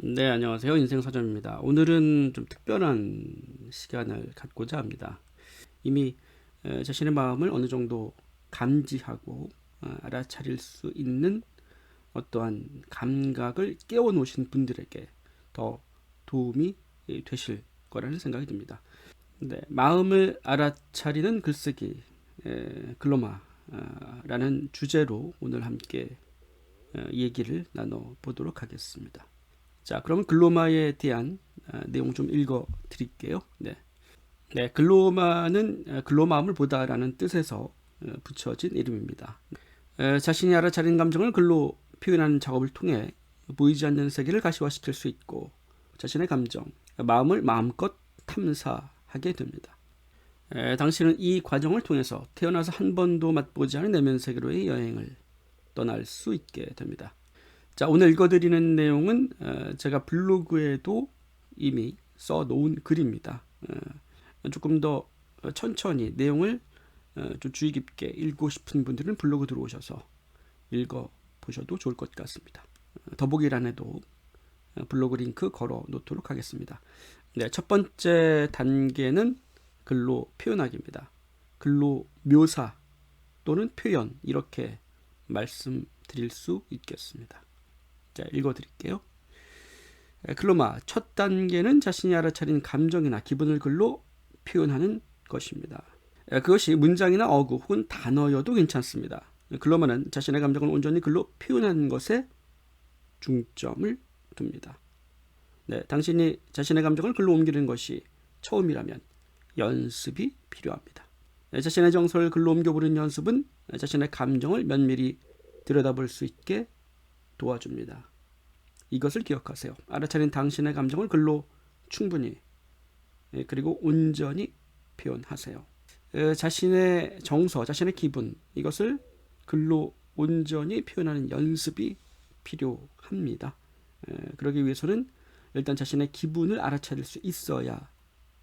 네, 안녕하세요. 인생서점입니다. 오늘은 좀 특별한 시간을 갖고자 합니다. 이미 자신의 마음을 어느 정도 감지하고 알아차릴 수 있는 어떠한 감각을 깨워 놓으신 분들에게 더 도움이 되실 거라는 생각이 듭니다. 네, 마음을 알아차리는 글쓰기, 글로마라는 주제로 오늘 함께 얘기를 나눠보도록 하겠습니다. 자, 그럼 글로마에 대한 내용 좀 읽어 드릴게요. 네. 네, 글로마는 글로마음을 보다라는 뜻에서 붙여진 이름입니다. 자신이 알아차린 감정을 글로 표현하는 작업을 통해 보이지 않는 세계를 가시화시킬 수 있고 자신의 감정, 마음을 마음껏 탐사하게 됩니다. 당신은 이 과정을 통해서 태어나서 한 번도 맛보지 않은 내면 세계로의 여행을 떠날 수 있게 됩니다. 자, 오늘 읽어드리는 내용은 제가 블로그에도 이미 써놓은 글입니다. 조금 더 천천히 내용을 좀 주의 깊게 읽고 싶은 분들은 블로그 들어오셔서 읽어보셔도 좋을 것 같습니다. 더보기란에도 블로그 링크 걸어 놓도록 하겠습니다. 네, 첫 번째 단계는 글로 표현하기입니다. 글로 묘사 또는 표현 이렇게 말씀드릴 수 있겠습니다. 자, 읽어드릴게요. 글로마 첫 단계는 자신이 알아차린 감정이나 기분을 글로 표현하는 것입니다. 그것이 문장이나 어구 혹은 단어여도 괜찮습니다. 글로마는 자신의 감정을 온전히 글로 표현하는 것에 중점을 둡니다. 네, 당신이 자신의 감정을 글로 옮기는 것이 처음이라면 연습이 필요합니다. 자신의 정서를 글로 옮겨보는 연습은 자신의 감정을 면밀히 들여다볼 수 있게 도와줍니다. 이것을 기억하세요. 알아차린 당신의 감정을 글로 충분히 그리고 온전히 표현하세요. 자신의 정서, 자신의 기분 이것을 글로 온전히 표현하는 연습이 필요합니다. 그러기 위해서는 일단 자신의 기분을 알아차릴 수 있어야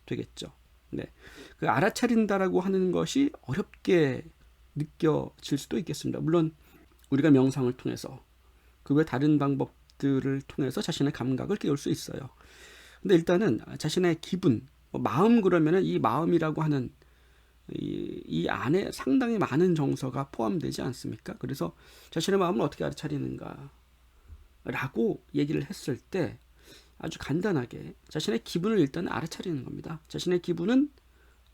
되겠죠. 네, 그 알아차린다라고 하는 것이 어렵게 느껴질 수도 있겠습니다. 물론 우리가 명상을 통해서 그 외 다른 방법들을 통해서 자신의 감각을 깨울 수 있어요. 근데 일단은 자신의 기분, 마음 그러면은 이 마음이라고 하는 이 안에 상당히 많은 정서가 포함되지 않습니까? 그래서 자신의 마음을 어떻게 알아차리는가 라고 얘기를 했을 때 아주 간단하게 자신의 기분을 일단 알아차리는 겁니다. 자신의 기분은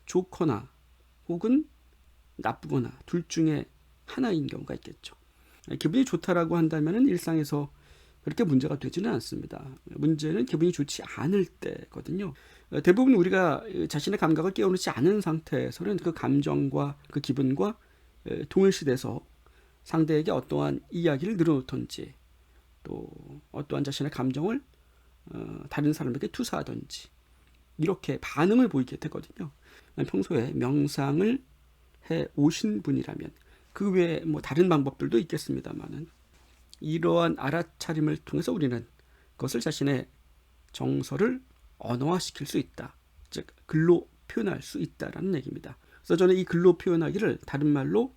좋거나 혹은 나쁘거나 둘 중에 하나인 경우가 있겠죠. 기분이 좋다라고 한다면 일상에서 그렇게 문제가 되지는 않습니다. 문제는 기분이 좋지 않을 때거든요. 대부분 우리가 자신의 감각을 깨우지 않은 상태에서는 그 감정과 그 기분과 동일시돼서 상대에게 어떠한 이야기를 늘어놓던지 또 어떠한 자신의 감정을 다른 사람에게 투사하던지 이렇게 반응을 보이게 되거든요. 평소에 명상을 해 오신 분이라면 그 외에 뭐 다른 방법들도 있겠습니다만은 이러한 알아차림을 통해서 우리는 그것을 자신의 정서를 언어화시킬 수 있다. 즉 글로 표현할 수 있다라는 얘기입니다. 그래서 저는 이 글로 표현하기를 다른 말로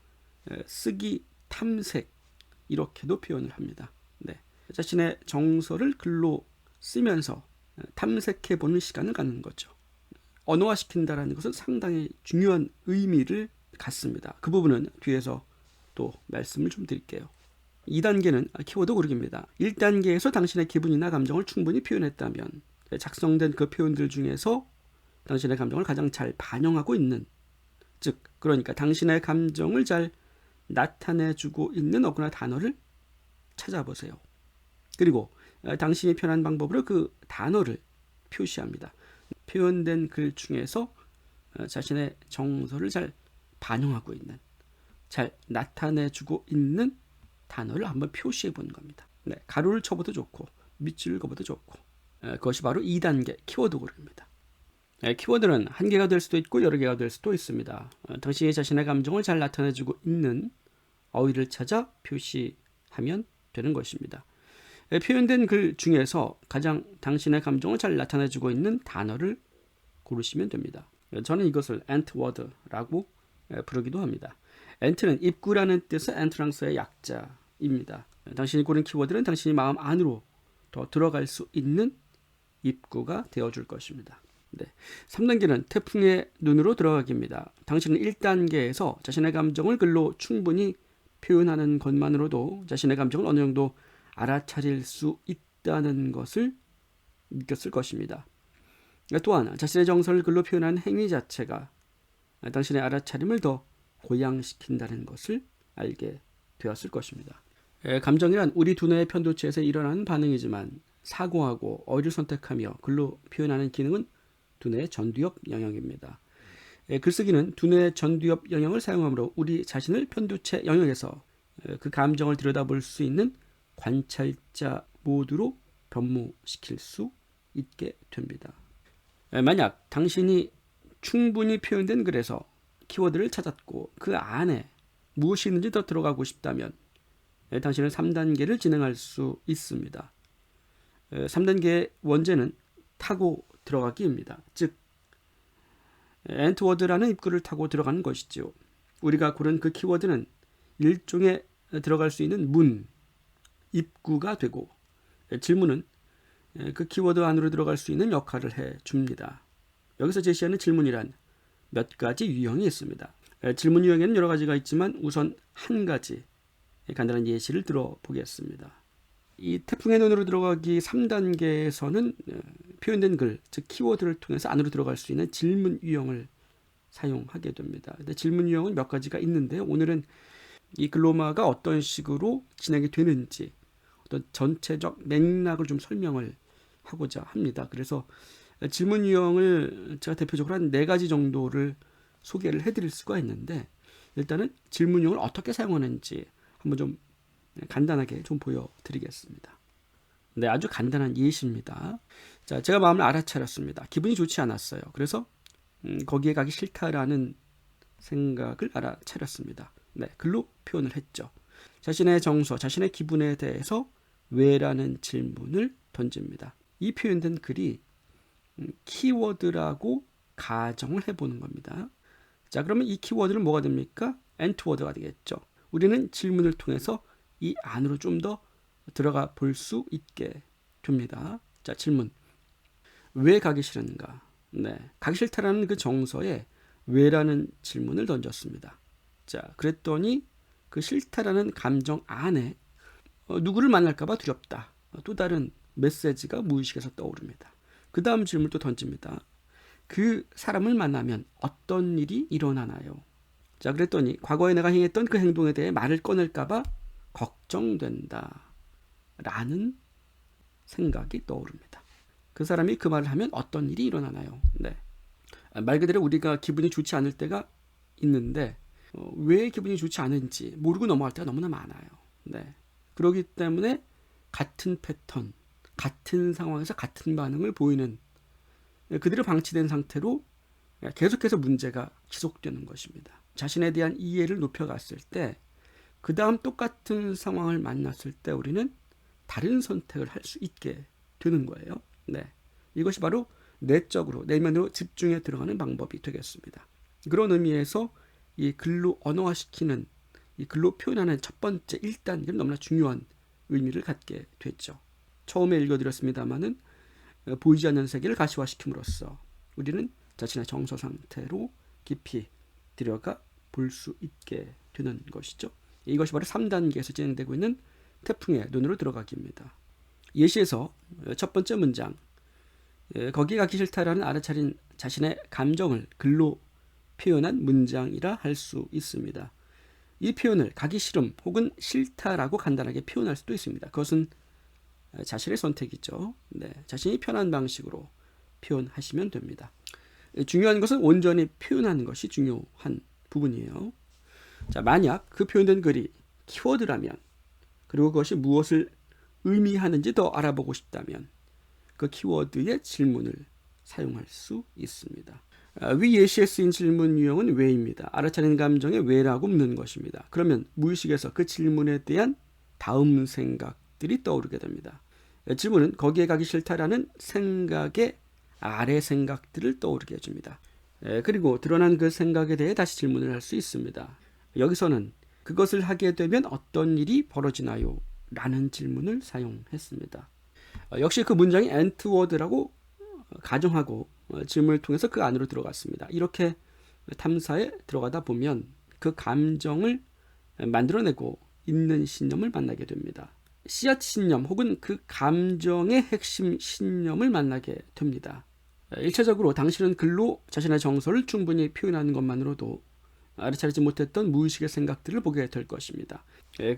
쓰기 탐색 이렇게도 표현을 합니다. 네, 자신의 정서를 글로 쓰면서 탐색해보는 시간을 갖는 거죠. 언어화시킨다라는 것은 상당히 중요한 의미를 갖습니다. 그 부분은 뒤에서 또 말씀을 좀 드릴게요. 2단계는 키워드 고르기입니다. 1단계에서 당신의 기분이나 감정을 충분히 표현했다면 작성된 그 표현들 중에서 당신의 감정을 가장 잘 반영하고 있는, 즉 그러니까 당신의 감정을 잘 나타내주고 있는 어구나 단어를 찾아보세요. 그리고 당신이 편한 방법으로 그 단어를 표시합니다. 표현된 글 중에서 자신의 정서를 잘 반영하고 있는, 잘 나타내주고 있는 단어를 한번 표시해 보는 겁니다. 네, 가로를 쳐봐도 좋고 밑줄을 그어봐도 좋고 그것이 바로 2단계 키워드 고르기입니다. 키워드는 한 개가 될 수도 있고 여러 개가 될 수도 있습니다. 당신이 자신의 감정을 잘 나타내주고 있는 어휘를 찾아 표시하면 되는 것입니다. 표현된 글 중에서 가장 당신의 감정을 잘 나타내주고 있는 단어를 고르시면 됩니다. 저는 이것을 엔트워드라고 부르기도 합니다. 엔트는 입구라는 뜻의 엔트랑스의 약자입니다. 당신이 고른 키워드는 당신이 마음 안으로 더 들어갈 수 있는 입구가 되어줄 것입니다. 네. 3단계는 태풍의 눈으로 들어가기입니다. 당신은 1단계에서 자신의 감정을 글로 충분히 표현하는 것만으로도 자신의 감정을 어느 정도 알아차릴 수 있다는 것을 느꼈을 것입니다. 또한 자신의 정서를 글로 표현하는 행위 자체가 당신의 알아차림을 더 고양시킨다는 것을 알게 되었을 것입니다. 감정이란 우리 두뇌의 편도체에서 일어나는 반응이지만 사고하고 어휘를 선택하며 글로 표현하는 기능은 두뇌의 전두엽 영역입니다. 글쓰기는 두뇌의 전두엽 영역을 사용하므로 우리 자신을 편도체 영역에서 그 감정을 들여다볼 수 있는 관찰자 모드로 변모시킬 수 있게 됩니다. 만약 당신이 충분히 표현된 글에서 키워드를 찾았고 그 안에 무엇이 있는지 더 들어가고 싶다면 당신은 3단계를 진행할 수 있습니다. 3단계의 원제는 타고 들어가기입니다. 즉 엔트워드라는 입구를 타고 들어가는 것이지요. 우리가 고른 그 키워드는 일종의 들어갈 수 있는 문, 입구가 되고 질문은 그 키워드 안으로 들어갈 수 있는 역할을 해줍니다. 여기서 제시하는 질문이란 몇 가지 유형이 있습니다. 질문 유형에는 여러 가지가 있지만 우선 한 가지 간단한 예시를 들어보겠습니다. 이 태풍의 눈으로 들어가기 3단계에서는 표현된 글, 즉 키워드를 통해서 안으로 들어갈 수 있는 질문 유형을 사용하게 됩니다. 근데 질문 유형은 몇 가지가 있는데요. 오늘은 이 글로마가 어떤 식으로 진행이 되는지 어떤 전체적 맥락을 좀 설명을 하고자 합니다. 그래서 질문 유형을 제가 대표적으로 한 4가지 정도를 소개를 해드릴 수가 있는데 일단은 질문 유형을 어떻게 사용하는지 한번 좀 간단하게 좀 보여드리겠습니다. 네, 아주 간단한 예시입니다. 자, 제가 마음을 알아차렸습니다. 기분이 좋지 않았어요. 그래서 거기에 가기 싫다라는 생각을 알아차렸습니다. 네, 글로 표현을 했죠. 자신의 정서, 자신의 기분에 대해서 왜라는 질문을 던집니다. 이 표현된 글이 키워드라고 가정을 해보는 겁니다. 자, 그러면 이 키워드는 뭐가 됩니까? 엔트워드가 되겠죠. 우리는 질문을 통해서 이 안으로 좀 더 들어가 볼 수 있게 됩니다. 자, 질문. 왜 가기 싫은가? 네, 가기 싫다라는 그 정서에 왜라는 질문을 던졌습니다. 자, 그랬더니 그 싫다라는 감정 안에 누구를 만날까봐 두렵다. 또 다른 메시지가 무의식에서 떠오릅니다. 그 다음 질문을 또 던집니다. 그 사람을 만나면 어떤 일이 일어나나요? 자, 그랬더니 과거에 내가 행했던 그 행동에 대해 말을 꺼낼까봐 걱정된다. 라는 생각이 떠오릅니다. 그 사람이 그 말을 하면 어떤 일이 일어나나요? 네. 말 그대로 우리가 기분이 좋지 않을 때가 있는데 왜 기분이 좋지 않은지 모르고 넘어갈 때가 너무나 많아요. 네. 그렇기 때문에 같은 패턴, 같은 상황에서 같은 반응을 보이는 그대로 방치된 상태로 계속해서 문제가 지속되는 것입니다. 자신에 대한 이해를 높여갔을 때 그 다음 똑같은 상황을 만났을 때 우리는 다른 선택을 할 수 있게 되는 거예요. 네. 이것이 바로 내적으로, 내면으로 집중해 들어가는 방법이 되겠습니다. 그런 의미에서 이 글로 언어화시키는, 이 글로 표현하는 첫 번째 1단계는 너무나 중요한 의미를 갖게 됐죠. 처음에 읽어드렸습니다마는 보이지 않는 세계를 가시화시킴으로써 우리는 자신의 정서 상태로 깊이 들어가 볼 수 있게 되는 것이죠. 이것이 바로 3단계에서 진행되고 있는 태풍의 눈으로 들어가기입니다. 예시에서 첫 번째 문장, 거기에 가기 싫다라는 알아차린 자신의 감정을 글로 표현한 문장이라 할 수 있습니다. 이 표현을 가기 싫음 혹은 싫다라고 간단하게 표현할 수도 있습니다. 그것은 자신의 선택이죠. 네, 자신이 편한 방식으로 표현하시면 됩니다. 중요한 것은 온전히 표현하는 것이 중요한 부분이에요. 자, 만약 그 표현된 글이 키워드라면, 그리고 그것이 무엇을 의미하는지 더 알아보고 싶다면 그 키워드의 질문을 사용할 수 있습니다. 위 예시에 쓰인 질문 유형은 왜입니다. 알아차린 감정의 왜라고 묻는 것입니다. 그러면 무의식에서 그 질문에 대한 다음 생각들이 떠오르게 됩니다. 질문은 거기에 가기 싫다라는 생각의 아래 생각들을 떠오르게 해줍니다. 그리고 드러난 그 생각에 대해 다시 질문을 할 수 있습니다. 여기서는 그것을 하게 되면 어떤 일이 벌어지나요? 라는 질문을 사용했습니다. 역시 그 문장이 엔트워드라고 가정하고 질문을 통해서 그 안으로 들어갔습니다. 이렇게 탐사에 들어가다 보면 그 감정을 만들어내고 있는 신념을 만나게 됩니다. 씨앗 신념 혹은 그 감정의 핵심 신념을 만나게 됩니다. 1차적으로 당신은 글로 자신의 정서를 충분히 표현하는 것만으로도 알아차리지 못했던 무의식의 생각들을 보게 될 것입니다.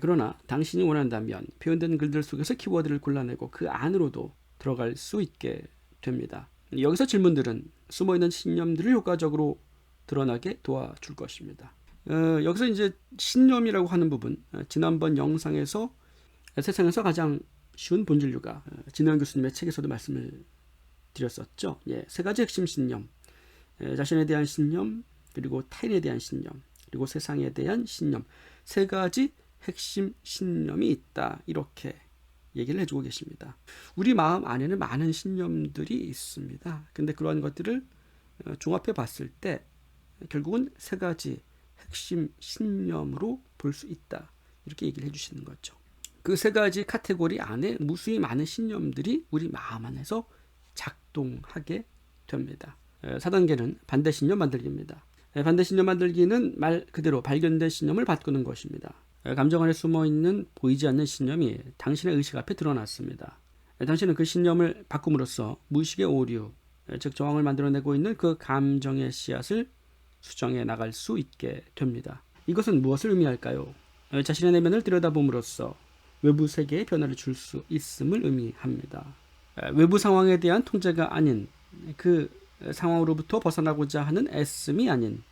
그러나 당신이 원한다면 표현된 글들 속에서 키워드를 골라내고 그 안으로도 들어갈 수 있게 됩니다. 여기서 질문들은 숨어있는 신념들을 효과적으로 드러나게 도와줄 것입니다. 여기서 이제 신념이라고 하는 부분, 지난번 영상에서 세상에서 가장 쉬운 본진료가 진영 교수님의 책에서도 말씀을 드렸었죠. 세 가지 핵심 신념, 자신에 대한 신념, 그리고 타인에 대한 신념, 그리고 세상에 대한 신념, 세 가지 핵심 신념이 있다. 이렇게 얘기를 해주고 계십니다. 우리 마음 안에는 많은 신념들이 있습니다. 근데 그러한 것들을 종합해 봤을 때 결국은 세 가지 핵심 신념으로 볼 수 있다. 이렇게 얘기를 해주시는 거죠. 그 세 가지 카테고리 안에 무수히 많은 신념들이 우리 마음 안에서 작동하게 됩니다. 4단계는 반대 신념 만들기입니다. 반대 신념 만들기는 말 그대로 발견된 신념을 바꾸는 것입니다. 감정 안에 숨어있는 보이지 않는 신념이 당신의 의식 앞에 드러났습니다. 당신은 그 신념을 바꿈으로써 무의식의 오류, 즉 저항을 만들어내고 있는 그 감정의 씨앗을 수정해 나갈 수 있게 됩니다. 이것은 무엇을 의미할까요? 자신의 내면을 들여다봄으로써 외부 세계에 변화를 줄 수 있음을 의미합니다. 외부 상황에 대한 통제가 아닌 그 상황으로부터 벗어나고자 하는 애씀이 아닌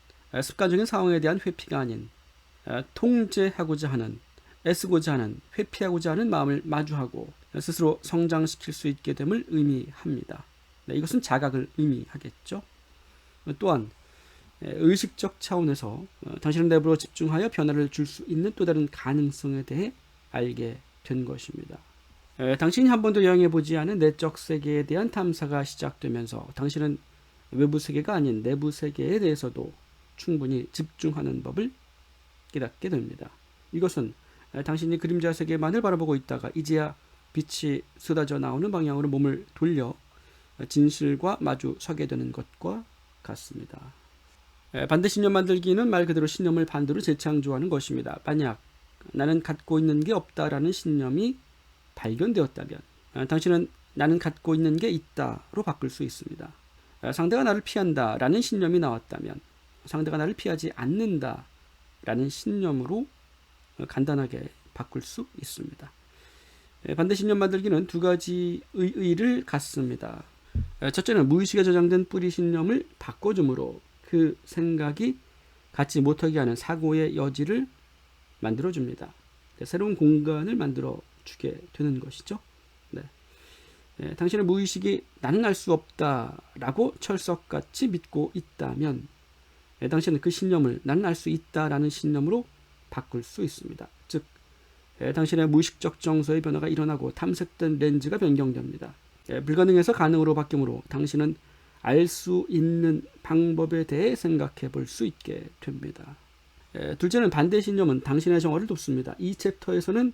습관적인 상황에 대한 회피가 아닌 통제하고자 하는 애쓰고자 하는 회피하고자 하는 마음을 마주하고 스스로 성장시킬 수 있게 됨을 의미합니다. 이것은 자각을 의미하겠죠. 또한 의식적 차원에서 당신의 내부로 집중하여 변화를 줄 수 있는 또 다른 가능성에 대해 알게 된 것입니다. 당신이 한 번도 여행해보지 않은 내적 세계에 대한 탐사가 시작되면서 당신은 외부 세계가 아닌 내부 세계에 대해서도 충분히 집중하는 법을 깨닫게 됩니다. 이것은 당신이 그림자 세계만을 바라보고 있다가 이제야 빛이 쏟아져 나오는 방향으로 몸을 돌려 진실과 마주 서게 되는 것과 같습니다. 반대 신념 만들기는 말 그대로 신념을 반대로 재창조하는 것입니다. 만약 나는 갖고 있는 게 없다라는 신념이 발견되었다면 당신은 나는 갖고 있는 게 있다로 바꿀 수 있습니다. 상대가 나를 피한다라는 신념이 나왔다면 상대가 나를 피하지 않는다라는 신념으로 간단하게 바꿀 수 있습니다. 반대 신념 만들기는 두 가지 의의를 갖습니다. 첫째는 무의식에 저장된 뿌리 신념을 바꿔줌으로 그 생각이 갖지 못하게 하는 사고의 여지를 만들어줍니다. 새로운 공간을 만들어주게 되는 것이죠. 당신의 무의식이 나는 알 수 없다라고 철석같이 믿고 있다면 당신은 그 신념을 나는 알 수 있다라는 신념으로 바꿀 수 있습니다. 즉 당신의 무의식적 정서의 변화가 일어나고 탐색된 렌즈가 변경됩니다. 불가능해서 가능으로 바뀌므로 당신은 알 수 있는 방법에 대해 생각해 볼 수 있게 됩니다. 둘째는 반대 신념은 당신의 정화를 돕습니다. 이 챕터에서는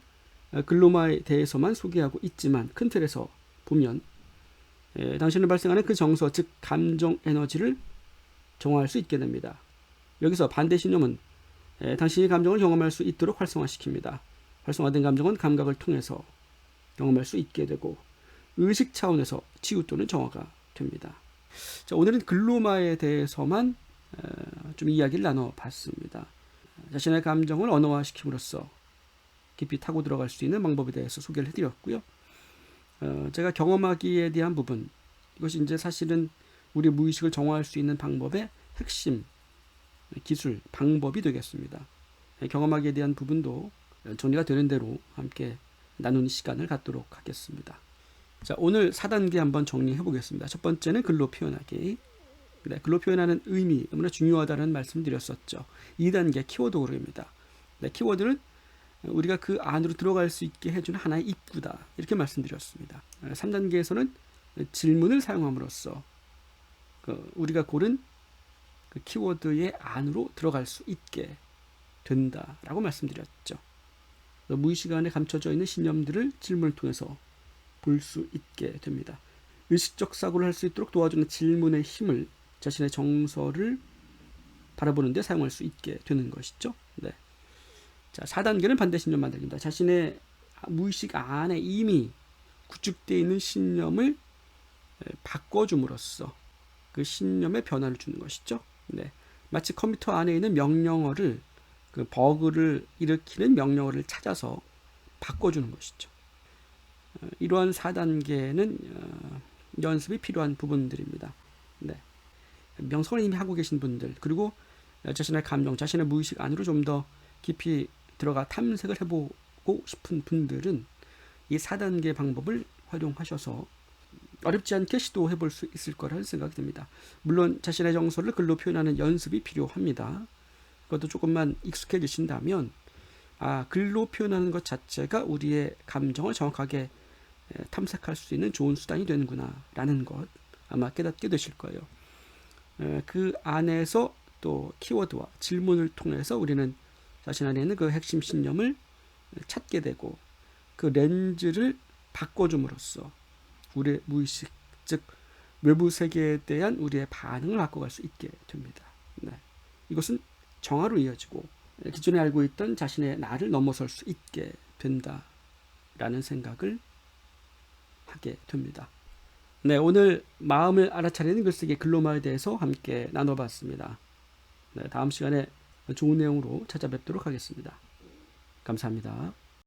글로마에 대해서만 소개하고 있지만 큰 틀에서 보면 당신을 발생하는 그 정서, 즉 감정 에너지를 정화할 수 있게 됩니다. 여기서 반대 신념은 당신이 감정을 경험할 수 있도록 활성화시킵니다. 활성화된 감정은 감각을 통해서 경험할 수 있게 되고 의식 차원에서 치유 또는 정화가 됩니다. 자, 오늘은 글로마에 대해서만 좀 이야기를 나눠봤습니다. 자신의 감정을 언어화시킴으로써 깊이 타고 들어갈 수 있는 방법에 대해서 소개를 해드렸고요. 제가 경험하기에 대한 부분, 이것이 이제 사실은 우리 무의식을 정화할 수 있는 방법의 핵심 기술, 방법이 되겠습니다. 경험하기에 대한 부분도 정리가 되는 대로 함께 나누는 시간을 갖도록 하겠습니다. 자, 오늘 4단계 한번 정리해 보겠습니다. 첫 번째는 글로 표현하기. 글로 표현하는 의미, 너무나 중요하다는 말씀 드렸었죠. 2단계 키워드 고르기입니다. 키워드는 우리가 그 안으로 들어갈 수 있게 해주는 하나의 입구다. 이렇게 말씀드렸습니다. 3단계에서는 질문을 사용함으로써 우리가 고른 그 키워드의 안으로 들어갈 수 있게 된다라고 말씀드렸죠. 무의식 안에 감춰져 있는 신념들을 질문을 통해서 볼 수 있게 됩니다. 의식적 사고를 할 수 있도록 도와주는 질문의 힘을 자신의 정서를 바라보는 데 사용할 수 있게 되는 것이죠. 네. 자, 4단계는 반대 신념 만들기입니다. 자신의 무의식 안에 이미 구축되어 있는 신념을 바꿔줌으로써 그 신념에 변화를 주는 것이죠. 네. 마치 컴퓨터 안에 있는 명령어를 그 버그를 일으키는 명령어를 찾아서 바꿔주는 것이죠. 이러한 4단계는 연습이 필요한 부분들입니다. 네. 명상을 이미 하고 계신 분들, 그리고 자신의 감정, 자신의 무의식 안으로 좀 더 깊이 들어가 탐색을 해보고 싶은 분들은 이 4단계 방법을 활용하셔서 어렵지 않게 시도해 볼 수 있을 거라는 생각이 듭니다. 물론 자신의 정서를 글로 표현하는 연습이 필요합니다. 그것도 조금만 익숙해지신다면 글로 표현하는 것 자체가 우리의 감정을 정확하게 탐색할 수 있는 좋은 수단이 되는구나 라는 것 아마 깨닫게 되실 거예요. 그 안에서 또 키워드와 질문을 통해서 우리는 자신 안에 있는 그 핵심 신념을 찾게 되고 그 렌즈를 바꿔줌으로써 우리의 무의식, 즉 외부 세계에 대한 우리의 반응을 바꿔갈 수 있게 됩니다. 네. 이것은 정화로 이어지고 기존에 알고 있던 자신의 나를 넘어설 수 있게 된다라는 생각을 하게 됩니다. 네, 오늘 마음을 알아차리는 글쓰기 글로마에 대해서 함께 나눠봤습니다. 네, 다음 시간에 좋은 내용으로 찾아뵙도록 하겠습니다. 감사합니다.